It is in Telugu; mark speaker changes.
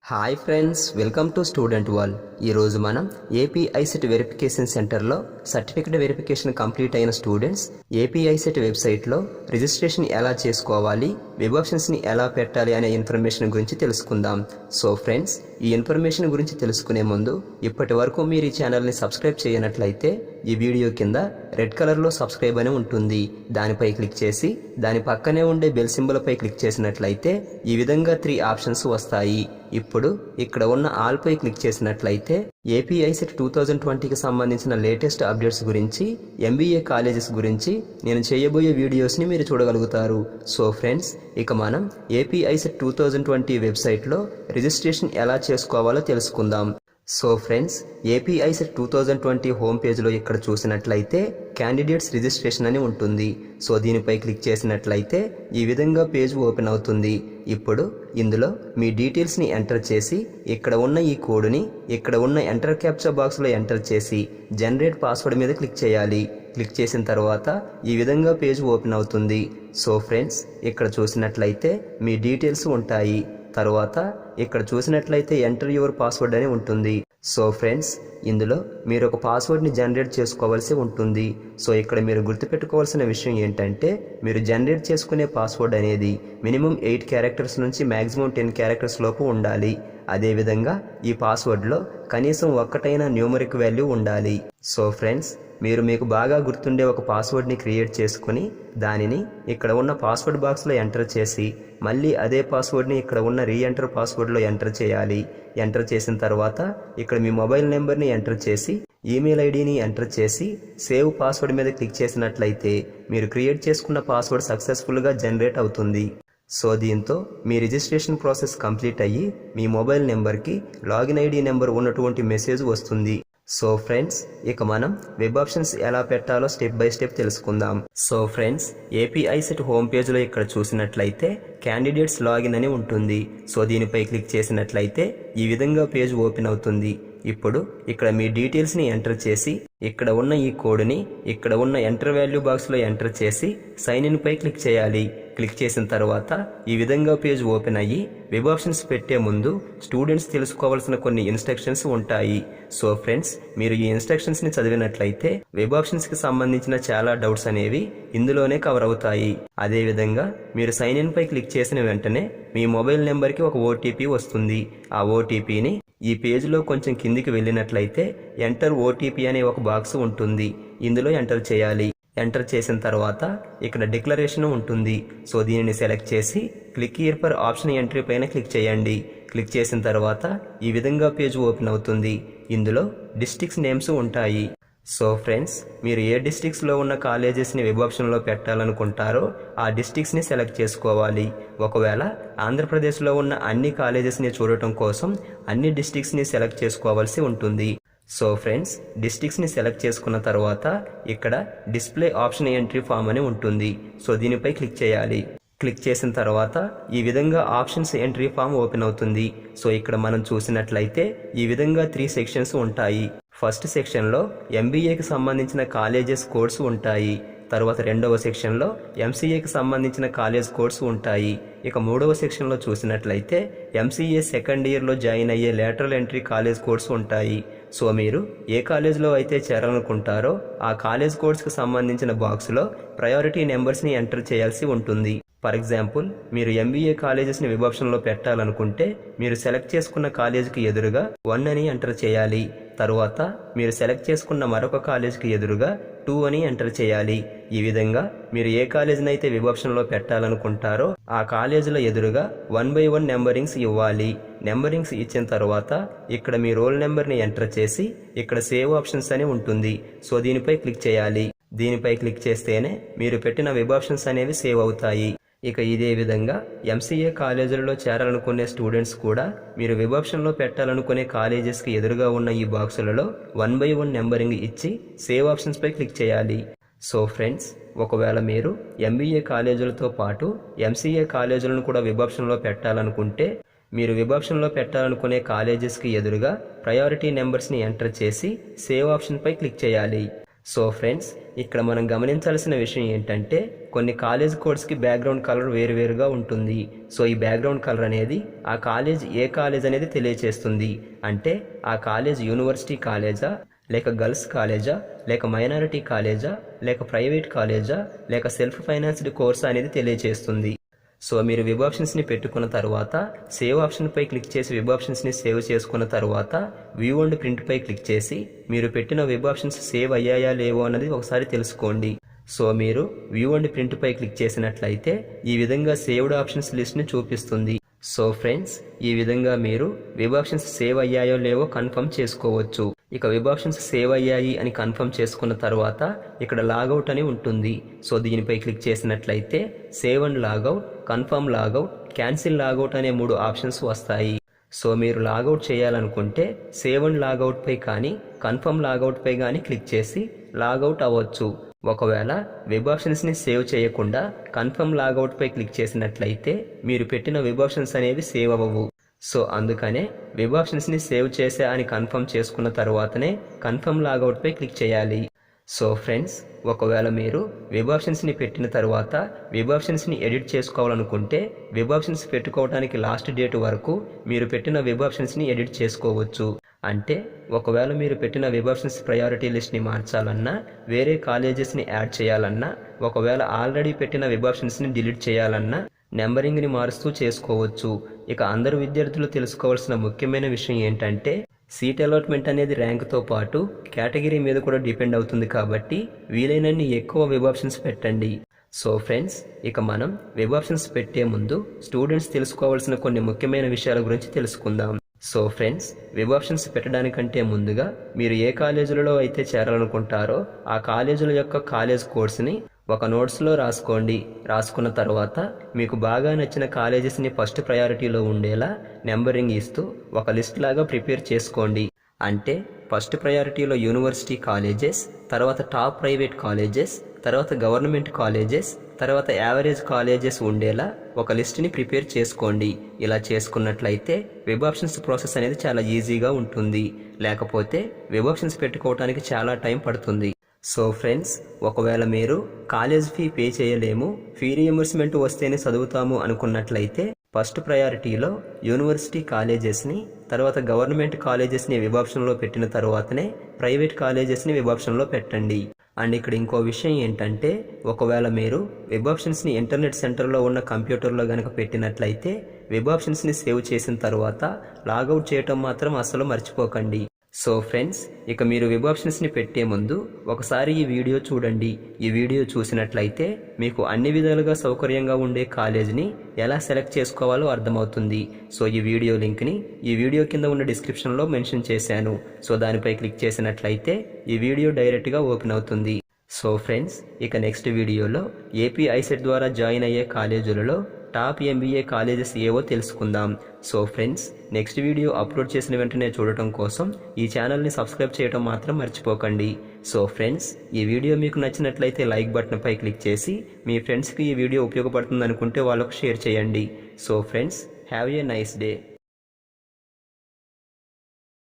Speaker 1: Hi friends, welcome to student world. ఈరోజు మనం ఏపీ ఐసెట్ వెరిఫికేషన్ సెంటర్లో సర్టిఫికేట్ వెరిఫికేషన్ కంప్లీట్ అయిన స్టూడెంట్స్ ఏపీ ఐసెట్ వెబ్సైట్లో రిజిస్ట్రేషన్ ఎలా చేసుకోవాలి, వెబ్ ఆప్షన్స్ని ఎలా పెట్టాలి అనే ఇన్ఫర్మేషన్ గురించి తెలుసుకుందాం. సో ఫ్రెండ్స్, ఈ ఇన్ఫర్మేషన్ గురించి తెలుసుకునే ముందు ఇప్పటి వరకు మీరు ఈ ఛానల్ని సబ్స్క్రైబ్ చేయనట్లయితే ఈ వీడియో కింద రెడ్ కలర్లో సబ్స్క్రైబ్ అని ఉంటుంది. దానిపై క్లిక్ చేసి దాని పక్కనే ఉండే బెల్ సింబల్ పై క్లిక్ చేసినట్లయితే ఈ విధంగా 3 ఆప్షన్స్ వస్తాయి. ఇప్పుడు ఇక్కడ ఉన్న ఆల్ పై క్లిక్ చేసినట్లయితే ఏపీ ఐసెట్ 2020కి సంబంధించిన లేటెస్ట్ అప్డేట్స్ గురించి, ఎంబీఏ కాలేజెస్ గురించి నేను చేయబోయే వీడియోస్ని మీరు చూడగలుగుతారు. సో ఫ్రెండ్స్, ఇక మనం ఏపీ ఐసెట్ 2020 వెబ్సైట్లో రిజిస్ట్రేషన్ ఎలా చేసుకోవాలో తెలుసుకుందాం. So friends, AP ICET 2020 home పేజ్లో ఇక్కడ చూసినట్లయితే క్యాండిడేట్స్ రిజిస్ట్రేషన్ అని ఉంటుంది. సో దీనిపై క్లిక్ చేసినట్లయితే ఈ విధంగా పేజ్ ఓపెన్ అవుతుంది. ఇప్పుడు ఇందులో మీ డీటెయిల్స్ని ఎంటర్ చేసి ఇక్కడ ఉన్న ఈ కోడ్ని ఇక్కడ ఉన్న ఎంటర్ క్యాప్చా బాక్స్లో ఎంటర్ చేసి జనరేట్ పాస్వర్డ్ మీద క్లిక్ చేయాలి. క్లిక్ చేసిన తర్వాత ఈ విధంగా పేజ్ ఓపెన్ అవుతుంది. సో ఫ్రెండ్స్, ఇక్కడ చూసినట్లయితే మీ డీటెయిల్స్ ఉంటాయి. తర్వాత ఇక్కడ చూసినట్లయితే ఎంటర్ యువర్ పాస్వర్డ్ అని ఉంటుంది. సో ఫ్రెండ్స్, ఇందులో మీరు ఒక పాస్వర్డ్ని జనరేట్ చేసుకోవాల్సి ఉంటుంది. సో ఇక్కడ మీరు గుర్తుపెట్టుకోవాల్సిన విషయం ఏంటంటే, మీరు జనరేట్ చేసుకునే పాస్వర్డ్ అనేది మినిమం 8 క్యారెక్టర్స్ నుంచి మ్యాక్సిమం 10 క్యారెక్టర్స్ లోపు ఉండాలి. అదేవిధంగా ఈ పాస్వర్డ్లో కనీసం ఒక్కటైనా న్యూమరిక్ వాల్యూ ఉండాలి. సో ఫ్రెండ్స్, మీరు మీకు బాగా గుర్తుండే ఒక పాస్వర్డ్ని క్రియేట్ చేసుకుని దానిని ఇక్కడ ఉన్న పాస్వర్డ్ బాక్స్లో ఎంటర్ చేసి మళ్ళీ అదే పాస్వర్డ్ని ఇక్కడ ఉన్న రీఎంటర్ పాస్వర్డ్లో ఎంటర్ చేయాలి. ఎంటర్ చేసిన తర్వాత ఇక్కడ మీ మొబైల్ నెంబర్ని ఎంటర్ చేసి ఈమెయిల్ ఐడిని ఎంటర్ చేసి సేవ్ పాస్వర్డ్ మీద క్లిక్ చేసినట్లయితే మీరు క్రియేట్ చేసుకున్న పాస్వర్డ్ సక్సెస్ఫుల్గా జనరేట్ అవుతుంది. సో దీంతో మీ రిజిస్ట్రేషన్ ప్రాసెస్ కంప్లీట్ అయ్యి మీ మొబైల్ నెంబర్కి లాగిన్ ఐడి నెంబర్ ఉన్నటువంటి మెసేజ్ వస్తుంది. సో ఫ్రెండ్స్, ఇక మనం వెబ్ ఆప్షన్స్ ఎలా పెట్టాలో స్టెప్ బై స్టెప్ తెలుసుకుందాం. So friends, AP ICET home పేజ్లో ఇక్కడ చూసినట్లయితే క్యాండిడేట్స్ లాగిన్ అని ఉంటుంది. సో దీనిపై క్లిక్ చేసినట్లయితే ఈ విధంగా పేజ్ ఓపెన్ అవుతుంది. ఇప్పుడు ఇక్కడ మీ డీటెయిల్స్ని ఎంటర్ చేసి ఇక్కడ ఉన్న ఈ కోడ్ని ఇక్కడ ఉన్న ఎంటర్ వాల్యూ బాక్స్లో ఎంటర్ చేసి సైన్ ఇన్ పై క్లిక్ చేయాలి. క్లిక్ చేసిన తర్వాత ఈ విధంగా పేజ్ ఓపెన్ అయ్యి వెబ్ ఆప్షన్స్ పెట్టే ముందు స్టూడెంట్స్ తెలుసుకోవాల్సిన కొన్ని ఇన్స్ట్రక్షన్స్ ఉంటాయి. సో ఫ్రెండ్స్, మీరు ఈ ఇన్స్ట్రక్షన్స్ని చదివినట్లయితే వెబ్ ఆప్షన్స్కి సంబంధించిన చాలా డౌట్స్ అనేవి ఇందులోనే కవర్ అవుతాయి. అదేవిధంగా మీరు సైన్ ఇన్ పై క్లిక్ చేసిన వెంటనే మీ మొబైల్ నెంబర్కి ఒక ఓటీపీ వస్తుంది. ఆ ఓటీపీని ఈ పేజ్లో కొంచెం కిందికి వెళ్ళినట్లయితే ఎంటర్ ఓటీపీ అనే ఒక బాక్స్ ఉంటుంది. ఇందులో ఎంటర్ చేయాలి. ఎంటర్ చేసిన తర్వాత ఇక్కడ డిక్లరేషన్ ఉంటుంది. సో దీనిని సెలెక్ట్ చేసి click here for option entry పైన క్లిక్ చేయండి. క్లిక్ చేసిన తర్వాత ఈ విధంగా పేజ్ ఓపెన్ అవుతుంది. ఇందులో డిస్ట్రిక్ట్స్ నేమ్స్ ఉంటాయి. సో ఫ్రెండ్స్, మీరు ఏ డిస్ట్రిక్ట్స్లో ఉన్న కాలేజెస్ని వెబ్ ఆప్షన్లో పెట్టాలనుకుంటారో ఆ డిస్ట్రిక్ట్స్ని సెలెక్ట్ చేసుకోవాలి. ఒకవేళ ఆంధ్రప్రదేశ్లో ఉన్న అన్ని కాలేజెస్ని చూడటం కోసం అన్ని డిస్ట్రిక్ట్స్ని సెలెక్ట్ చేసుకోవాల్సి ఉంటుంది. సో ఫ్రెండ్స్, డిస్ట్రిక్ట్స్ని సెలెక్ట్ చేసుకున్న తర్వాత ఇక్కడ డిస్ప్లే ఆప్షన్ ఎంట్రీ ఫామ్ అని ఉంటుంది. సో దీనిపై క్లిక్ చేయాలి. క్లిక్ చేసిన తర్వాత ఈ విధంగా ఆప్షన్స్ ఎంట్రీ ఫామ్ ఓపెన్ అవుతుంది. సో ఇక్కడ మనం చూసినట్లయితే ఈ విధంగా 3 సెక్షన్స్ ఉంటాయి. ఫస్ట్ సెక్షన్లో ఎంబీఏకి సంబంధించిన కాలేజెస్ కోడ్స్ ఉంటాయి. తర్వాత రెండవ సెక్షన్లో ఎంసీఏకి సంబంధించిన కాలేజ్ కోడ్స్ ఉంటాయి. ఇక మూడవ సెక్షన్లో చూసినట్లయితే ఎంసీఏ సెకండ్ ఇయర్లో జాయిన్ అయ్యే లేటరల్ ఎంట్రీ కాలేజ్ కోడ్స్ ఉంటాయి. సో మీరు ఏ కాలేజ్లో అయితే చేరాలనుకుంటారో ఆ కాలేజ్ కోడ్స్కి సంబంధించిన బాక్స్లో ప్రయారిటీ నెంబర్స్ని ఎంటర్ చేయాల్సి ఉంటుంది. ఫర్ ఎగ్జాంపుల్, మీరు ఎంబీఏ కాలేజెస్ని వెబ్ ఆప్షన్లో పెట్టాలనుకుంటే మీరు సెలెక్ట్ చేసుకున్న కాలేజీకి ఎదురుగా 1 అని ఎంటర్ చేయాలి. తరువాత మీరు సెలెక్ట్ చేసుకున్న మరొక కాలేజీకి ఎదురుగా 2 అని ఎంటర్ చేయాలి. ఈ విధంగా మీరు ఏ కాలేజీని అయితే వెబ్ ఆప్షన్లో పెట్టాలనుకుంటారో ఆ కాలేజీల ఎదురుగా 1 by 1 నెంబరింగ్స్ ఇవ్వాలి. నెంబరింగ్స్ ఇచ్చిన తర్వాత ఇక్కడ మీ రోల్ నెంబర్ని ఎంటర్ చేసి ఇక్కడ సేవ్ ఆప్షన్స్ అని ఉంటుంది. సో దీనిపై క్లిక్ చేయాలి. దీనిపై క్లిక్ చేస్తేనే మీరు పెట్టిన వెబ్ ఆప్షన్స్ అనేవి సేవ్ అవుతాయి. ఇక ఇదే విధంగా ఎంసీఏ కాలేజీలలో చేరాలనుకునే స్టూడెంట్స్ కూడా మీరు వెబ్ ఆప్షన్లో పెట్టాలనుకునే కాలేజెస్కి ఎదురుగా ఉన్న ఈ బాక్సులలో 1 by 1 నెంబరింగ్ ఇచ్చి సేవ్ ఆప్షన్స్ పై క్లిక్ చేయాలి. సో ఫ్రెండ్స్, ఒకవేళ మీరు ఎంబీఏ కాలేజీలతో పాటు ఎంసీఏ కాలేజీలను కూడా వెబ్ ఆప్షన్లో పెట్టాలనుకుంటే మీరు వెబ్ ఆప్షన్లో పెట్టాలనుకునే కాలేజెస్కి ఎదురుగా ప్రయారిటీ నెంబర్స్ని ఎంటర్ చేసి సేవ్ ఆప్షన్ పై క్లిక్ చేయాలి. సో ఫ్రెండ్స్, ఇక్కడ మనం గమనించాల్సిన విషయం ఏంటంటే కొన్ని కాలేజ్ కోడ్స్కి బ్యాక్గ్రౌండ్ కలర్ వేరువేరుగా ఉంటుంది. సో ఈ బ్యాక్గ్రౌండ్ కలర్ అనేది ఆ కాలేజ్ ఏ కాలేజ్ అనేది తెలియచేస్తుంది. అంటే ఆ కాలేజ్ యూనివర్సిటీ కాలేజా, లేక గర్ల్స్ కాలేజా, లేక మైనారిటీ కాలేజా, లేక ప్రైవేట్ కాలేజా, లేక సెల్ఫ్ ఫైనాన్స్డ్ కోర్స్ అనేది తెలియచేస్తుంది. సో మీరు వెబ్ ఆప్షన్స్ని పెట్టుకున్న తర్వాత సేవ్ ఆప్షన్పై క్లిక్ చేసి వెబ్ ఆప్షన్స్ని సేవ్ చేసుకున్న తర్వాత వ్యూ అండ్ ప్రింట్పై క్లిక్ చేసి మీరు పెట్టిన వెబ్ ఆప్షన్స్ సేవ్ అయ్యాయా లేవో అన్నది ఒకసారి తెలుసుకోండి. సో మీరు వ్యూ అండ్ ప్రింట్పై క్లిక్ చేసినట్లయితే ఈ విధంగా సేవ్డ్ ఆప్షన్స్ లిస్ట్ని చూపిస్తుంది. సో ఫ్రెండ్స్, ఈ విధంగా మీరు వెబ్ ఆప్షన్స్ సేవ్ అయ్యాయో లేవో కన్ఫర్మ్ చేసుకోవచ్చు. ఇక వెబ్ ఆప్షన్స్ సేవ్ అయ్యాయి అని కన్ఫర్మ్ చేసుకున్న తర్వాత ఇక్కడ లాగౌట్ అని ఉంటుంది. సో దీనిపై క్లిక్ చేసినట్లయితే save and logout, confirm logout, cancel logout అనే 3 ఆప్షన్స్ వస్తాయి. సో మీరు లాగౌట్ చేయాలనుకుంటే సేవ్ అండ్ లాగౌట్ పై కానీ కన్ఫర్మ్ లాగౌట్ పై కానీ క్లిక్ చేసి లాగౌట్ అవ్వచ్చు. ఒకవేళ వెబ్ ఆప్షన్స్ని సేవ్ చేయకుండా కన్ఫర్మ్ లాగౌట్ పై క్లిక్ చేసినట్లయితే మీరు పెట్టిన వెబ్ ఆప్షన్స్ అనేవి సేవ్ అవ్వవు. సో అందుకనే వెబ్ ఆప్షన్స్ని సేవ్ చేసా అని కన్ఫర్మ్ చేసుకున్న తర్వాతనే కన్ఫర్మ్ లాగౌట్ పై క్లిక్ చేయాలి. సో ఫ్రెండ్స్, ఒకవేళ మీరు వెబ్ ఆప్షన్స్ని పెట్టిన తర్వాత వెబ్ ఆప్షన్స్ని ఎడిట్ చేసుకోవాలనుకుంటే వెబ్ ఆప్షన్స్ పెట్టుకోవడానికి లాస్ట్ డేట్ వరకు మీరు పెట్టిన వెబ్ ఆప్షన్స్ని ఎడిట్ చేసుకోవచ్చు. అంటే ఒకవేళ మీరు పెట్టిన వెబ్ ఆప్షన్స్ ప్రయారిటీ లిస్ట్ని మార్చాలన్నా, వేరే కాలేజెస్ని యాడ్ చేయాలన్నా, ఒకవేళ ఆల్రెడీ పెట్టిన వెబ్ ఆప్షన్స్ని డిలీట్ చేయాలన్నా నెంబరింగ్ని మారుస్తూ చేసుకోవచ్చు. ఇక అందరు విద్యార్థులు తెలుసుకోవాల్సిన ముఖ్యమైన విషయం ఏంటంటే సీట్ అలాట్మెంట్ అనేది ర్యాంక్తో పాటు కేటగిరీ మీద కూడా డిపెండ్ అవుతుంది. కాబట్టి వీలైనన్ని ఎక్కువ వెబ్ ఆప్షన్స్ పెట్టండి. సో ఫ్రెండ్స్, ఇక మనం వెబ్ ఆప్షన్స్ పెట్టే ముందు స్టూడెంట్స్ తెలుసుకోవాల్సిన కొన్ని ముఖ్యమైన విషయాల గురించి తెలుసుకుందాం. సో ఫ్రెండ్స్, వెబ్ ఆప్షన్స్ పెట్టడానికంటే ముందుగా మీరు ఏ కాలేజీలలో అయితే చేరాలనుకుంటారో ఆ కాలేజీల యొక్క కాలేజ్ కోర్స్ని ఒక నోట్స్లో రాసుకోండి. రాసుకున్న తర్వాత మీకు బాగా నచ్చిన కాలేజెస్ని ఫస్ట్ ప్రయారిటీలో ఉండేలా నెంబరింగ్ ఇస్తూ ఒక లిస్ట్ లాగా ప్రిపేర్ చేసుకోండి. అంటే ఫస్ట్ ప్రయారిటీలో యూనివర్సిటీ కాలేజెస్, తర్వాత టాప్ ప్రైవేట్ కాలేజెస్, తర్వాత గవర్నమెంట్ కాలేజెస్, తర్వాత యావరేజ్ కాలేజెస్ ఉండేలా ఒక లిస్ట్ని ప్రిపేర్ చేసుకోండి. ఇలా చేసుకున్నట్లయితే వెబ్ ఆప్షన్స్ ప్రాసెస్ అనేది చాలా ఈజీగా ఉంటుంది. లేకపోతే వెబ్ ఆప్షన్స్ పెట్టుకోవడానికి చాలా టైం పడుతుంది. సో ఫ్రెండ్స్, ఒకవేళ మీరు కాలేజ్ ఫీ పే చేయలేము, ఫీ రియంబర్స్మెంట్ వస్తేనే చదువుతాము అనుకున్నట్లయితే ఫస్ట్ ప్రయారిటీలో యూనివర్సిటీ కాలేజెస్ని, తర్వాత గవర్నమెంట్ కాలేజెస్ని వెబ్ ఆప్షన్లో పెట్టిన తర్వాతనే ప్రైవేట్ కాలేజెస్ని వెబ్ ఆప్షన్లో పెట్టండి. అండ్ ఇక్కడ ఇంకో విషయం ఏంటంటే ఒకవేళ మీరు వెబ్ ఆప్షన్స్ని ఇంటర్నెట్ సెంటర్లో ఉన్న కంప్యూటర్లో కనుక పెట్టినట్లయితే వెబ్ ఆప్షన్స్ని సేవ్ చేసిన తర్వాత లాగౌట్ చేయటం మాత్రం అస్సలు మర్చిపోకండి. సో ఫ్రెండ్స్, ఇక మీరు వెబ్ ఆప్షన్స్ని పెట్టే ముందు ఒకసారి ఈ వీడియో చూడండి. ఈ వీడియో చూసినట్లయితే మీకు అన్ని విధాలుగా సౌకర్యంగా ఉండే కాలేజ్ని ఎలా సెలెక్ట్ చేసుకోవాలో అర్థమవుతుంది. సో ఈ వీడియో లింక్ని ఈ వీడియో కింద ఉన్న డిస్క్రిప్షన్లో మెన్షన్ చేశాను. సో దానిపై క్లిక్ చేసినట్లయితే ఈ వీడియో డైరెక్ట్గా ఓపెన్ అవుతుంది. సో ఫ్రెండ్స్, ఇక నెక్స్ట్ వీడియోలో ఏపీ ఐసెట్ ద్వారా జాయిన్ అయ్యే కాలేజీలలో టాప్ ఎంబీఏ కాలేజెస్ ఏవో తెలుసుకుందాం. So friends, next video upload చేసిన వెంటనే చూడటం కోసం ఈ ఛానల్ని సబ్స్క్రైబ్ చేయడం మాత్రం మర్చిపోకండి. సో ఫ్రెండ్స్, ఈ వీడియో మీకు నచ్చినట్లయితే లైక్ బటన్పై క్లిక్ చేసి మీ ఫ్రెండ్స్కి ఈ వీడియో ఉపయోగపడుతుంది అనుకుంటే వాళ్ళకు షేర్ చేయండి. So friends, have a nice day.